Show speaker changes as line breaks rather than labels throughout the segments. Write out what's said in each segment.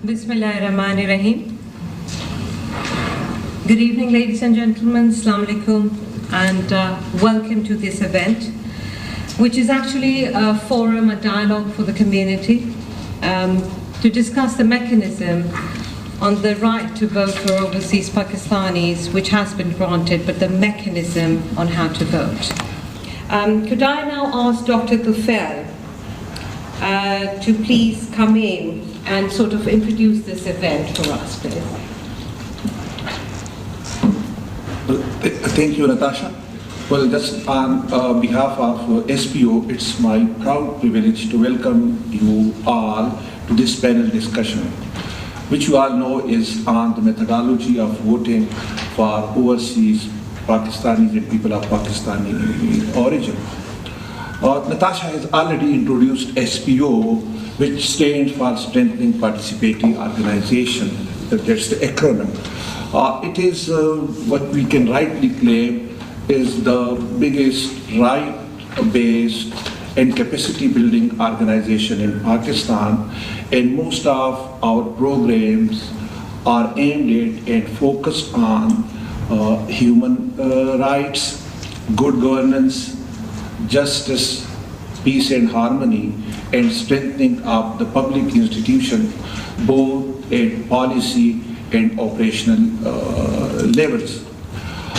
Bismillahirrahmanirrahim. Good evening, ladies and gentlemen. Assalamu alaikum, and welcome to this event, which is actually a forum, a dialogue for the community to discuss the mechanism on the right to vote for overseas Pakistanis, which has been granted, but the mechanism on how to vote. Could I now ask Dr. Tufail to please come in and sort of introduce this event for us, please.
Thank you, Natasha. Well, just on behalf of SPO, it's my proud privilege to welcome you all to this panel discussion, which you all know is on the methodology of voting for overseas Pakistanis and people of Pakistani origin. Natasha has already introduced SPO, which stands for Strengthening Participating Organization. That's the acronym. It is what we can rightly claim is the biggest right-based and capacity-building organization in Pakistan, and most of our programs are aimed at and focused on human rights, good governance, justice, peace and harmony, and strengthening of the public institution, both at policy and operational levels.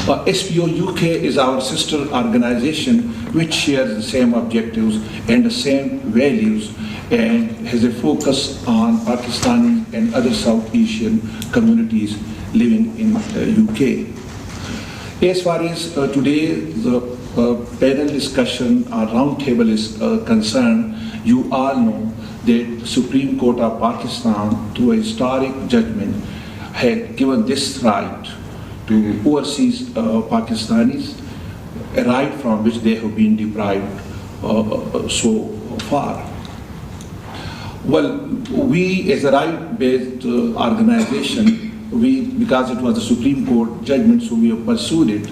SPO UK is our sister organization, which shares the same objectives and the same values, and has a focus on Pakistani and other South Asian communities living in UK. As far as today the panel discussion or roundtable is concerned, you all know that the Supreme Court of Pakistan, through a historic judgment, had given this right to overseas Pakistanis, a right from which they have been deprived so far. Well, we as a right-based organization, because it was a Supreme Court judgment, so we have pursued it,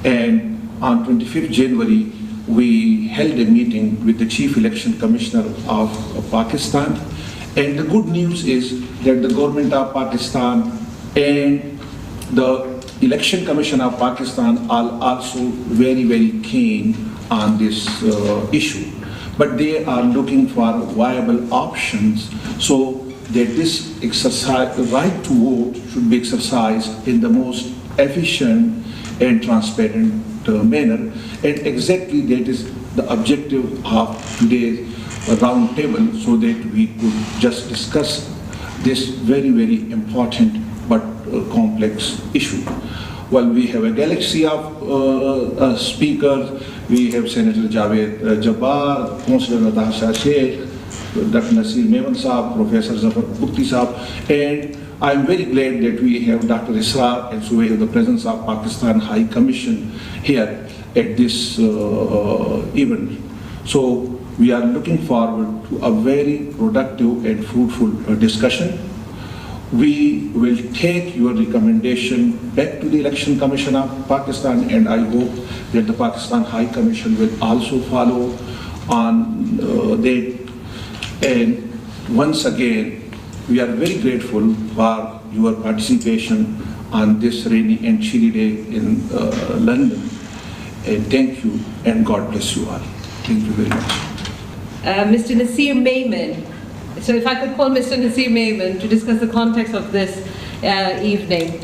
and on 25th January, we held a meeting with the Chief Election Commissioner of Pakistan. And the good news is that the government of Pakistan and the Election Commission of Pakistan are also very, very keen on this issue. But they are looking for viable options so that this exercise, the right to vote, should be exercised in the most efficient and transparent manner, and exactly that is the objective of today's round table, so that we could just discuss this very, very important but complex issue. Well, we have a galaxy of speakers. We have Senator Javed Jabbar, Councillor Natasha Sheikh, Dr. Nasir Mevan Saab, Professor Zafar Bukti Saab, and I'm very glad that we have Dr. Israr, and so we have the presence of Pakistan High Commission here at this event. So we are looking forward to a very productive and fruitful discussion. We will take your recommendation back to the Election Commission of Pakistan, and I hope that the Pakistan High Commission will also follow on that. And once again, we are very grateful for your participation on this rainy and chilly day in London. And thank you, and God bless you all. Thank you very much.
Mr. Nasir Maiman. So if I could call Mr. Nasir Maiman to discuss the context of this evening.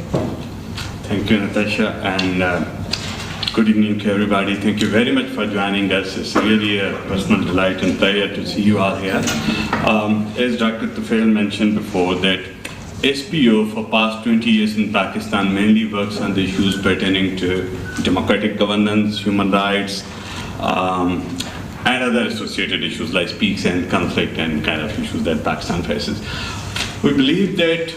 Thank you, Natasha, and good evening to everybody. Thank you very much for joining us. It's really a personal delight and pleasure to see you all here. As Dr. Tufail mentioned before, that SPO for past 20 years in Pakistan mainly works on the issues pertaining to democratic governance, human rights, and other associated issues like peace and conflict and kind of issues that Pakistan faces. We believe that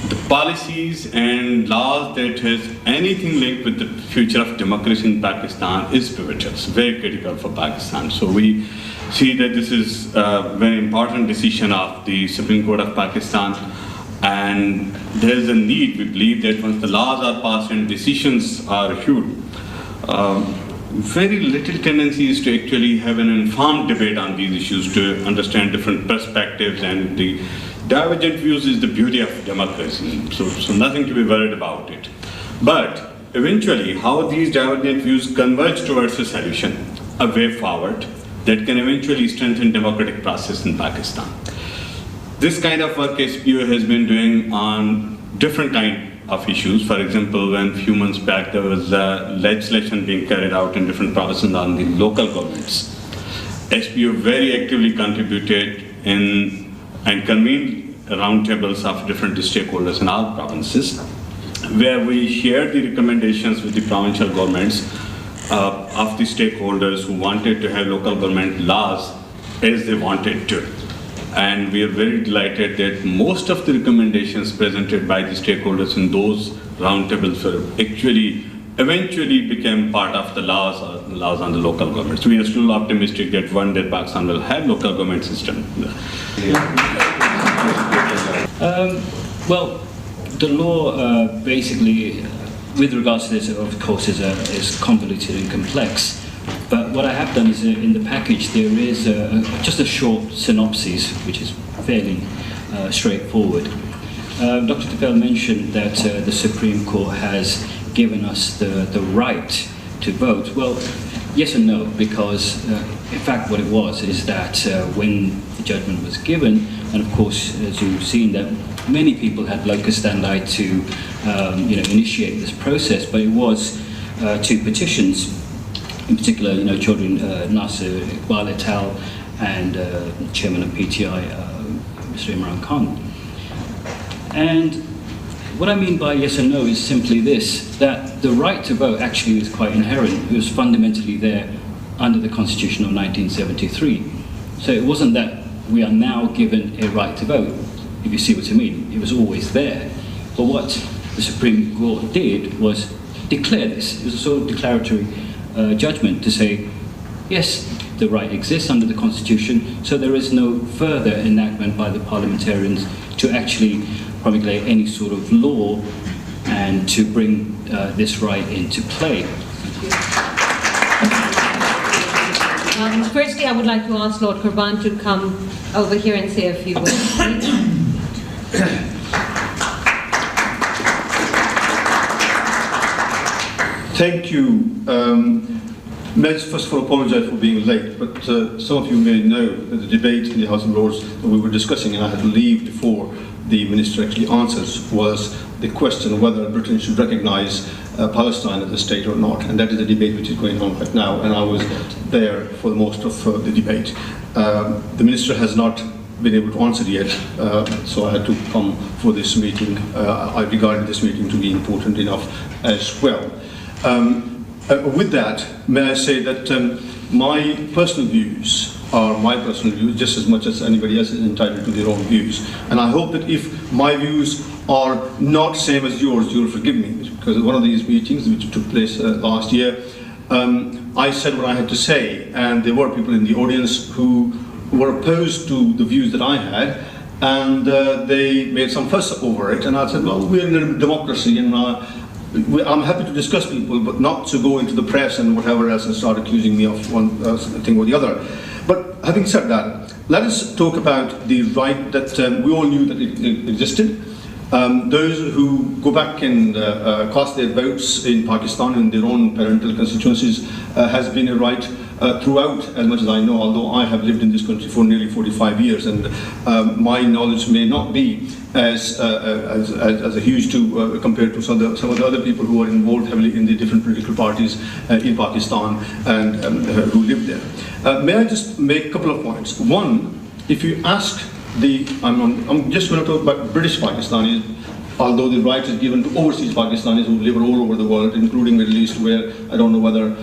the policies and laws that has anything linked with the future of democracy in Pakistan is pivotal. It's very critical for Pakistan. So we see that this is a very important decision of the Supreme Court of Pakistan, and there is a need, we believe, that once the laws are passed and decisions are issued, very little tendency is to actually have an informed debate on these issues, to understand different perspectives and the divergent views is the beauty of democracy, so nothing to be worried about it. But eventually, how these divergent views converge towards a solution, a way forward that can eventually strengthen democratic process in Pakistan. This kind of work SPO has been doing on different kind of issues. For example, when few months back there was legislation being carried out in different provinces on the local governments. SPO very actively contributed in and convened roundtables of different stakeholders in our provinces, where we shared the recommendations with the provincial governments of the stakeholders who wanted to have local government laws as they wanted to. And we are very delighted that most of the recommendations presented by the stakeholders in those roundtables were actually eventually became part of the laws on the local governments. We are still optimistic that one day Pakistan will have local government system.
Well, the law basically, with regards to this, of course, is convoluted and complex. But what I have done is in the package there is just a short synopsis, which is fairly straightforward. Dr. Tufel mentioned that the Supreme Court has given us the right to vote. Well, yes and no, because in fact what it was is that when the judgment was given, and of course as you've seen that many people had locus standi to initiate this process, but it was two petitions. In particular, Chaudhry Nasir Iqbal et al. And Chairman of PTI, Mr. Imran Khan. And what I mean by yes and no is simply this, that the right to vote actually is quite inherent. It was fundamentally there under the Constitution of 1973. So it wasn't that we are now given a right to vote, if you see what I mean. It was always there. But what the Supreme Court did was declare this. It was a sort of declaratory judgment to say, yes, the right exists under the Constitution, so there is no further enactment by the parliamentarians to actually promulgate any sort of law and to bring this right into play.
Firstly, I would like to ask Lord Kurban to come over here and say a few words, please.
Thank you. May I first of all apologize for being late, but some of you may know that the debate in the House of Lords that we were discussing, and I had to leave before the Minister actually answers, was the question whether Britain should recognise Palestine as a state or not, and that is the debate which is going on right now, and I was there for most of the debate. The Minister has not been able to answer yet, so I had to come for this meeting. I regarded this meeting to be important enough as well. With that, may I say that my personal views are my personal views just as much as anybody else is entitled to their own views. And I hope that if my views are not same as yours, you'll forgive me, because at one of these meetings which took place last year, I said what I had to say, and there were people in the audience who were opposed to the views that I had, and they made some fuss over it, and I said, well, we're in a democracy, and I'm happy to discuss people, but not to go into the press and whatever else and start accusing me of one thing or the other. But having said that, let us talk about the right that we all knew that it existed. Those who go back and cast their votes in Pakistan in their own parental constituencies has been a right throughout, as much as I know, although I have lived in this country for nearly 45 years, and my knowledge may not be as a huge to compared to some of the other people who are involved heavily in the different political parties in Pakistan and who live there. May I just make a couple of points? One, if you ask I'm just going to talk about British Pakistanis, although the right is given to overseas Pakistanis who live all over the world, including Middle East, where I don't know whether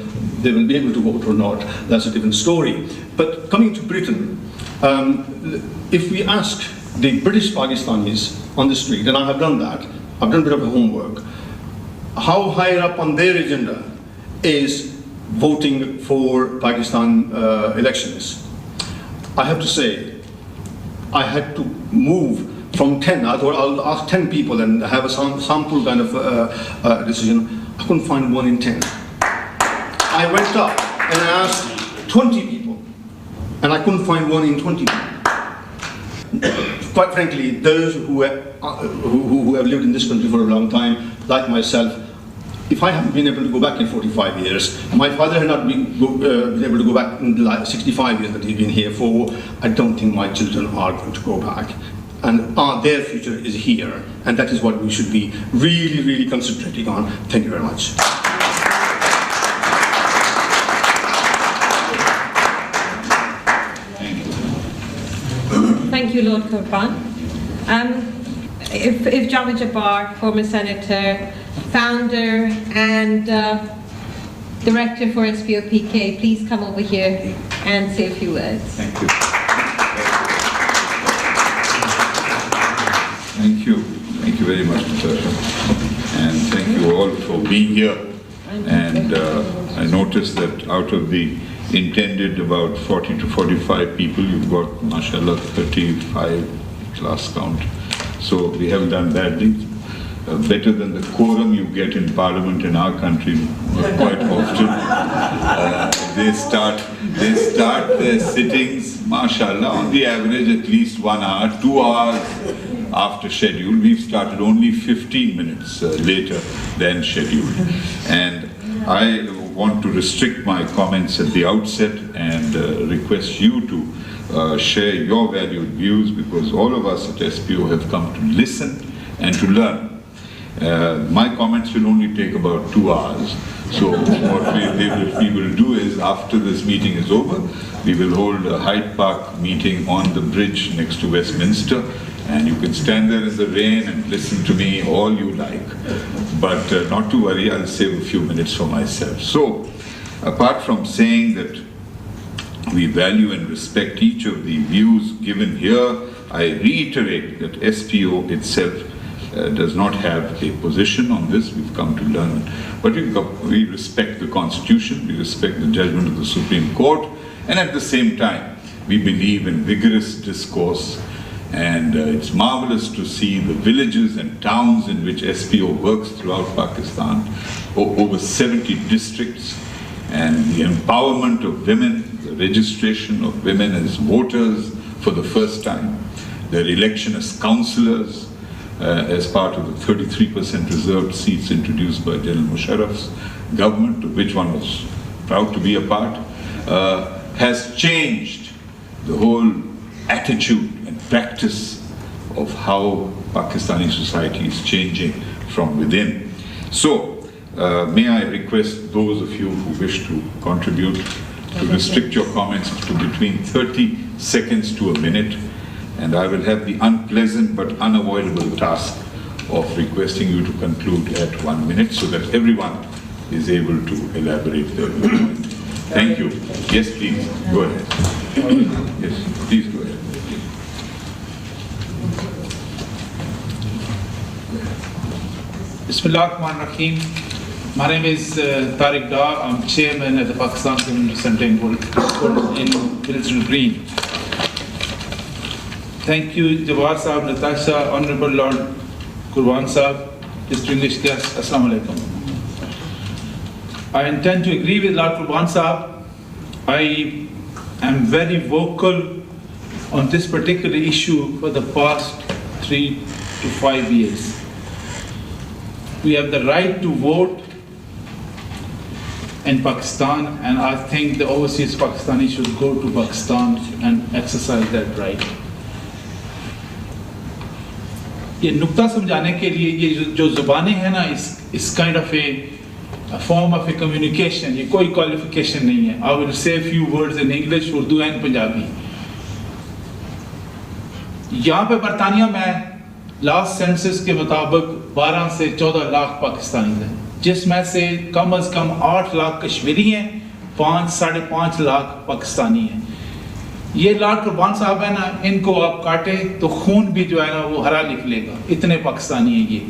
they will be able to vote or not. That's a different story. But coming to Britain, if we ask the British Pakistanis on the street, and I have done that, I've done a bit of homework, how higher up on their agenda is voting for Pakistan elections, I have to say, I had to move from 10, I thought I'll ask 10 people and have a sample kind of decision. I couldn't find 1 in 10. I went up and I asked 20 people, and I couldn't find 1 in 20 people. quite frankly, those who have lived in this country for a long time, like myself, if I haven't been able to go back in 45 years, my father had not been able to go back in the 65 years that he's been here for, I don't think my children are going to go back. And their future is here, and that is what we should be really, really concentrating on. Thank you very much.
Thank you, Lord Kurban. If Javed Jabbar, former senator, founder and director for SPOPK, please come over here and say a few words.
Thank you. Thank you. Thank you very much, Natasha. And thank you all for being here. And I noticed that out of the intended about 40 to 45 people, you've got, mashallah, 35 last count. So we haven't done badly. Better than the quorum you get in Parliament in our country quite often. They start their sittings, mashallah, on the average at least 1 hour, 2 hours after schedule. We've started only 15 minutes later than scheduled. And I want to restrict my comments at the outset and request you to share your valued views, because all of us at SPO have come to listen and to learn. My comments will only take about 2 hours. So what we will do is, after this meeting is over, we will hold a Hyde Park meeting on the bridge next to Westminster, and you can stand there in the rain and listen to me all you like. But not to worry, I'll save a few minutes for myself. So, apart from saying that we value and respect each of the views given here, I reiterate that SPO itself does not have a position on this. We've come to learn. But we respect the Constitution, we respect the judgment of the Supreme Court, and at the same time, we believe in vigorous discourse. And it's marvelous to see the villages and towns in which SPO works throughout Pakistan, over 70 districts, and the empowerment of women, the registration of women as voters for the first time, their election as councillors, as part of the 33% reserved seats introduced by General Musharraf's government, of which one was proud to be a part, has changed the whole attitude and practice of how Pakistani society is changing from within. So, may I request those of you who wish to contribute to restrict your comments to between 30 seconds to a minute, and I will have the unpleasant but unavoidable task of requesting you to conclude at 1 minute so that everyone is able to elaborate their point. Thank you. Yes, please, go ahead. Yes, please go ahead.
Bismillahirrahmanirrahim. My name is Tariq Dar. I'm chairman of the Pakistan Community Centre in Willesden Green. Thank you, Jawad Sahab, Natasha, Honourable Lord Kurban Sahab, distinguished guests. Assalamu alaikum. I intend to agree with Lord Kurban Sahab. I am very vocal on this particular issue for the past 3 to 5 years. We have the right to vote in Pakistan, and I think the overseas Pakistanis should go to Pakistan and exercise that right. ये नुक्ता समझाने के लिए ये जो ज़ुबानें हैं ना, इस kind of a form of a communication, ये कोई qualification नहीं है. I will say a few words in English, Urdu and Punjabi. यहाँ पे बरतानिया में लास्ट सेंसस के मुताबिक 12 से 14 लाख पाकिस्तानी हैं, जिसमें से कम 8 लाख कश्मीरी हैं, 5-5.5 लाख पाकिस्तानी हैं. ये लॉर्ड कुर्बान साहब है ना, इनको आप काटे तो खून भी जो है ना वो हरा निकलेगा, इतने पाकिस्तानी हैं ये.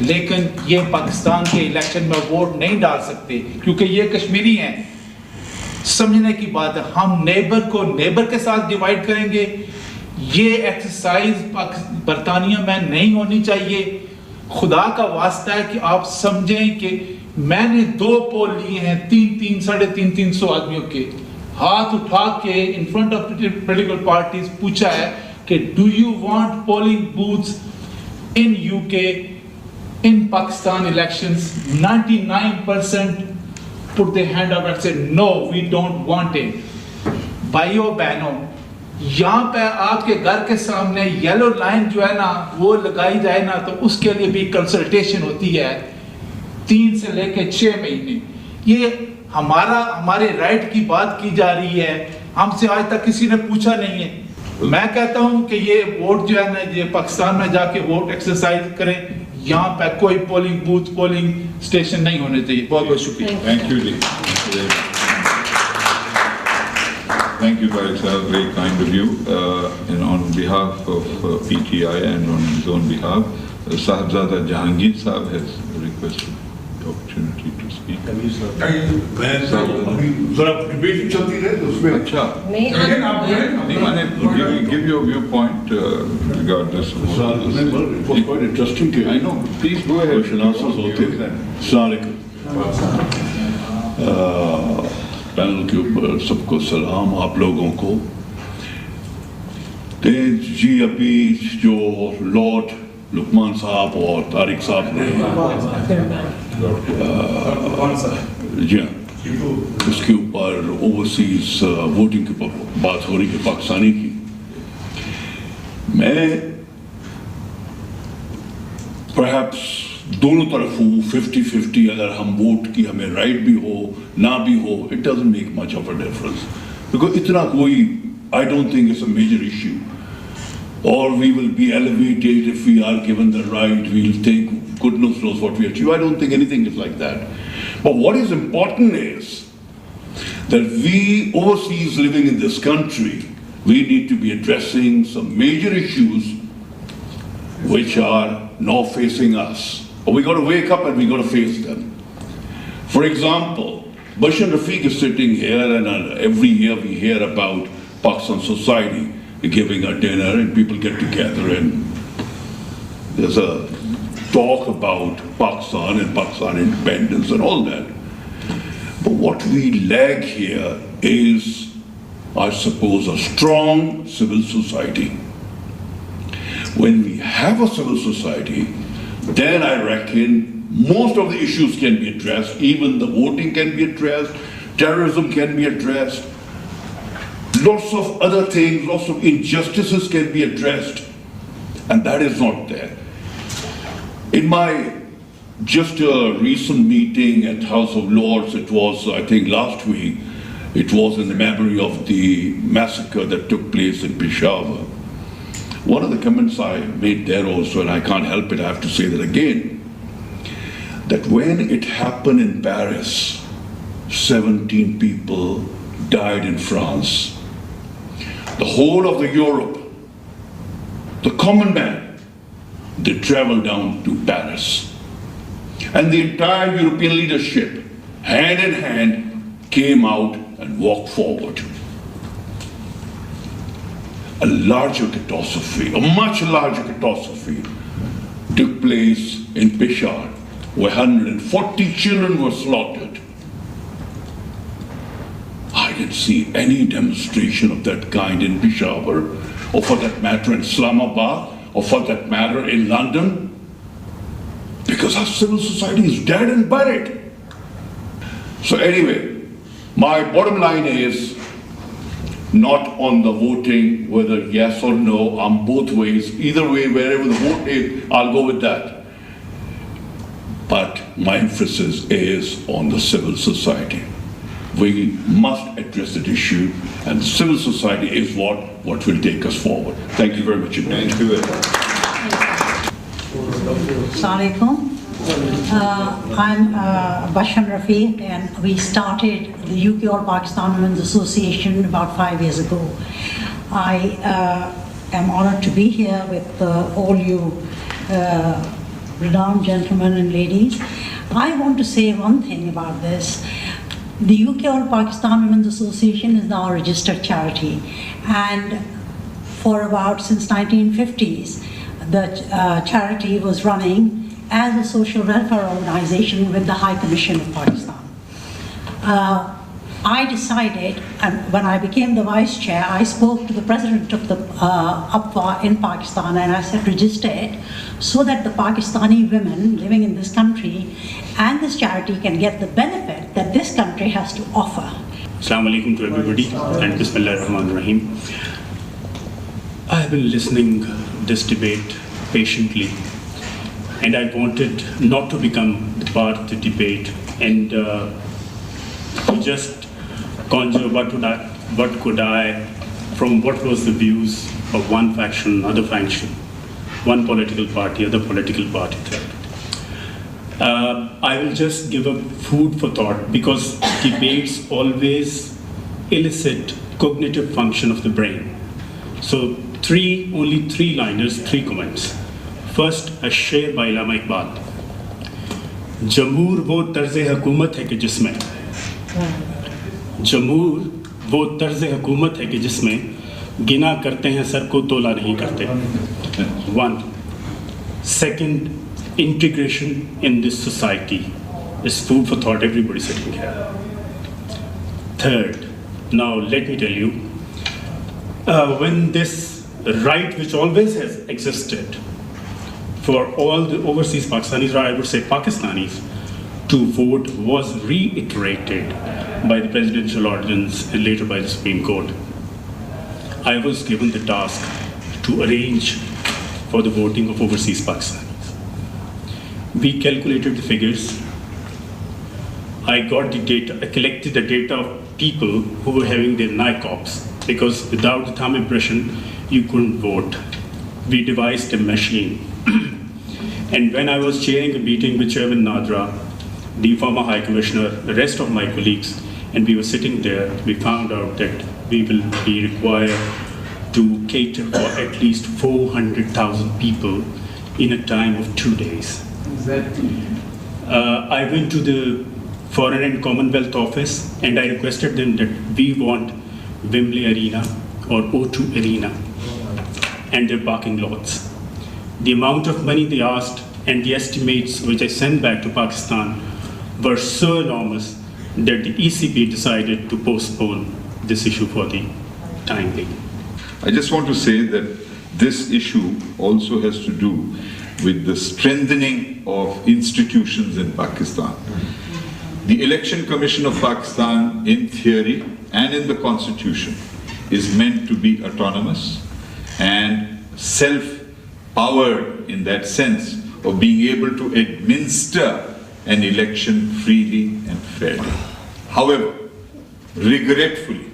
लेकिन ये पाकिस्तान के इलेक्शन में वोट नहीं डाल सकते क्योंकि ये कश्मीरी हैं. समझने की बात है, हम नेबर को नेबर के साथ डिवाइड करेंगे. ये एक्सरसाइज बरतानिया में नहीं होनी चाहिए. खुदा का वास्ता है कि आप समझें कि मैंने 2 पोल लिए हैं 300-350 आदमियों के, हाथ उठा के in front of political parties पूछा है कि do you want polling booths in UK in Pakistan elections? 99% put their hand up and said no, we don't want it. भाइयों बहनों, यहाँ पे आपके घर के सामने येलो लाइन जो है ना वो लगाई जाए ना तो उसके लिए भी कंसल्टेशन होती है 3 से लेकर 6 महीने। ये हमारे राइट की बात की जा रही है, हमसे आज तक किसी ने पूछा नहीं है। मैं कहता हूँ कि ये वोट जो है ना ये पाकिस्तान में जाके वोट एक्सरसाइज करें, यहाँ पे कोई पोलिंग बूथ पोलिंग स्टेशन नहीं होने चाहिए। बहुत बहुत शुक्रिया।
Thank you, Lee. Thank you, Tariq sir, very kind of you. And on behalf of PTI and on his own behalf, Sahibzada Jahangir Sahib has requested the opportunity to speak.
Debate चलती रहे तो उसमें
अच्छा,
नहीं,
नहीं, give your viewpoint regardless of what it is.
it was quite interesting to
I know, please go ahead.
Question answers होते हैं। Panel के ऊपर सबको सलाम, आप लोगों को। तेज जी अभी जो लॉर्ड लुकमान साहब और तारिक साहब ने जी हाँ, उसके ऊपर ओवरसीज वोटिंग की बात हो रही है पाकिस्तानी की। मैं परहैप्स दोनों तरफ हूँ, 50-50। अगर हम वोट की हमें राइट भी हो ना भी हो, it doesn't make much of a difference, because इतना कोई I don't think it's a major issue. Or we will be elevated if we are given the right, we'll take goodness knows what we achieve. I don't think anything is like that. But what is important is that we overseas living in this country, we need to be addressing some major issues which are now facing us. But we got to wake up and we got to face them. For example, Bashir Rafiq is sitting here and every year we hear about Pakistan society giving a dinner and people get together and there's a talk about Pakistan and Pakistan independence and all that. But what we lack here is, I suppose, a strong civil society. When we have a civil society, then I reckon most of the issues can be addressed, even the voting can be addressed, terrorism can be addressed, lots of other things, lots of injustices can be addressed, and that is not there. In my just a recent meeting at House of Lords, it was, I think last week, it was in the memory of the massacre that took place in Peshawar. One of the comments I made there also, and I can't help it, I have to say that again, that when it happened in Paris, 17 people died in France. The whole of the Europe, the common man, they traveled down to Paris. And the entire European leadership, hand in hand, came out and walked forward. A larger catastrophe, a much larger catastrophe, took place in Peshawar, where 140 children were slaughtered. I didn't see any demonstration of that kind in Peshawar, or for that matter in Islamabad, or for that matter in London, because our civil society is dead and buried. So anyway, my bottom line is not on the voting, whether yes or no, I'm both ways. Either way, wherever the vote is, I'll go with that. But my emphasis is on the civil society. We must address that issue, and civil society is what will take us forward. Thank you very much.
Thank you.
Assalamualaikum. I'm Bashir Rafiq, and we started the UK All Pakistan Women's Association about 5 years ago. I am honored to be here with all you renowned gentlemen and ladies. I want to say one thing about this. The UK All Pakistan Women's Association is now a registered charity, and for about since 1950s, the charity was running as a social welfare organization with the High Commission of Pakistan. I decided, and when I became the vice chair, I spoke to the president of the APWA in Pakistan, and I said, register it so that the Pakistani women living in this country and this charity can get the benefit that this country has to offer.
Assalamu alaikum to everybody, and Bismillah ar-Rahman ar-Rahim. I have been listening this debate patiently, and I wanted not to become part of the debate and to just conjure what could I, from what was the views of one faction, other faction, one political party, other political party, third. I will just give a food for thought, because debates always elicit cognitive function of the brain. So only three liners, three comments. First, a शेर by इलामा इकबाल. जमहूर वो तर्ज़ हुकूमत है कि जिसमें जमहूर वो तर्ज़ हुकूमत है कि जिसमें गिना करते हैं सर को तोला नहीं करते. One. Second, integration in this society is food for thought, everybody sitting here. Third, now let me tell you, when this right which always has existed for all the overseas Pakistanis, or I would say Pakistanis, to vote was reiterated by the presidential ordinance and later by the Supreme Court, I was given the task to arrange for the voting of overseas Pakistanis. We calculated the figures. I got the data, I collected the data of people who were having their NICOPs, because without the thumb impression, you couldn't vote. We devised a machine. And when I was chairing a meeting with Chairman Nadra, the former High Commissioner, the rest of my colleagues, and we were sitting there, we found out that we will be required to cater for at least 400,000 people in a time of 2 days.
Exactly.
I went to the Foreign and Commonwealth Office and I requested them that we want Wembley Arena or O2 Arena and their parking lots. The amount of money they asked and the estimates which I sent back to Pakistan were so enormous that the ECB decided to postpone this issue for the time being.
I just want to say that this issue also has to do with the strengthening of institutions in Pakistan. The Election Commission of Pakistan, in theory and in the Constitution, is meant to be autonomous and self-powered in that sense of being able to administer an election freely and fairly. However, regretfully,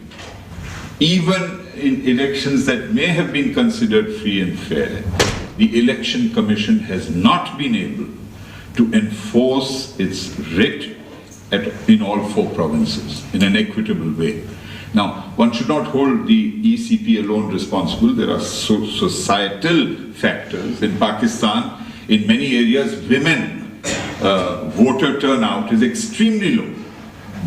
even in elections that may have been considered free and fair, the Election Commission has not been able to enforce its writ in all 4 provinces in an equitable way. Now, one should not hold the ECP alone responsible. There are societal factors. In Pakistan, in many areas, women voter turnout is extremely low,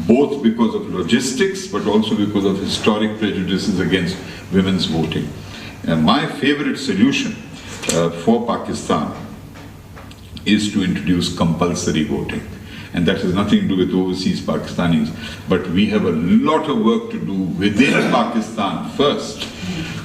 both because of logistics, but also because of historic prejudices against women's voting. And my favorite solution for Pakistan is to introduce compulsory voting. And that has nothing to do with overseas Pakistanis. But we have a lot of work to do within Pakistan first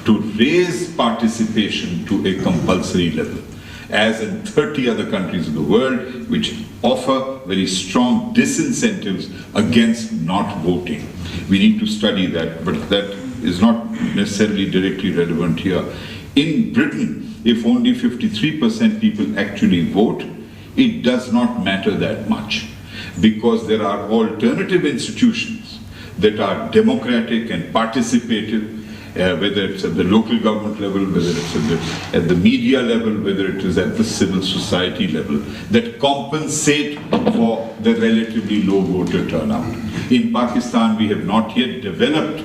to raise participation to a compulsory level, as in 30 other countries of the world, which offer very strong disincentives against not voting. We need to study that, but that is not necessarily directly relevant here. In Britain, if only 53% people actually vote, it does not matter that much, because there are alternative institutions that are democratic and participative, whether it's at the local government level, whether it's at the media level, whether it is at the civil society level, that compensate for the relatively low voter turnout. In Pakistan, we have not yet developed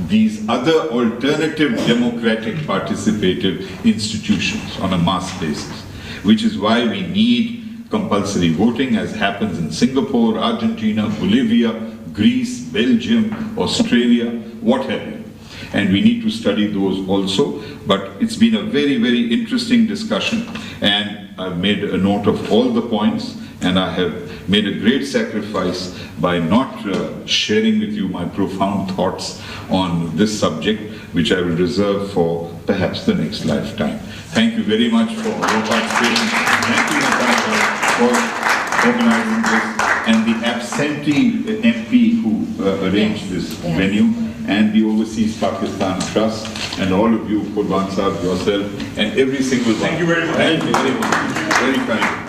these other alternative democratic participative institutions on a mass basis, which is why we need compulsory voting, as happens in Singapore, Argentina, Bolivia, Greece, Belgium, Australia, what have you. And we need to study those also. But it's been a very, very interesting discussion, and I've made a note of all the points, and I have made a great sacrifice by not sharing with you my profound thoughts on this subject, which I will reserve for perhaps the next lifetime. Thank you very much for your participation. Thank you, Natasha, for organizing this, and the absentee MP who arranged this venue, and the Overseas Pakistan Trust, and all of you, Qurban Sahib, yourself, and every single one.
Thank you very much.
Thank you very much. Very kind.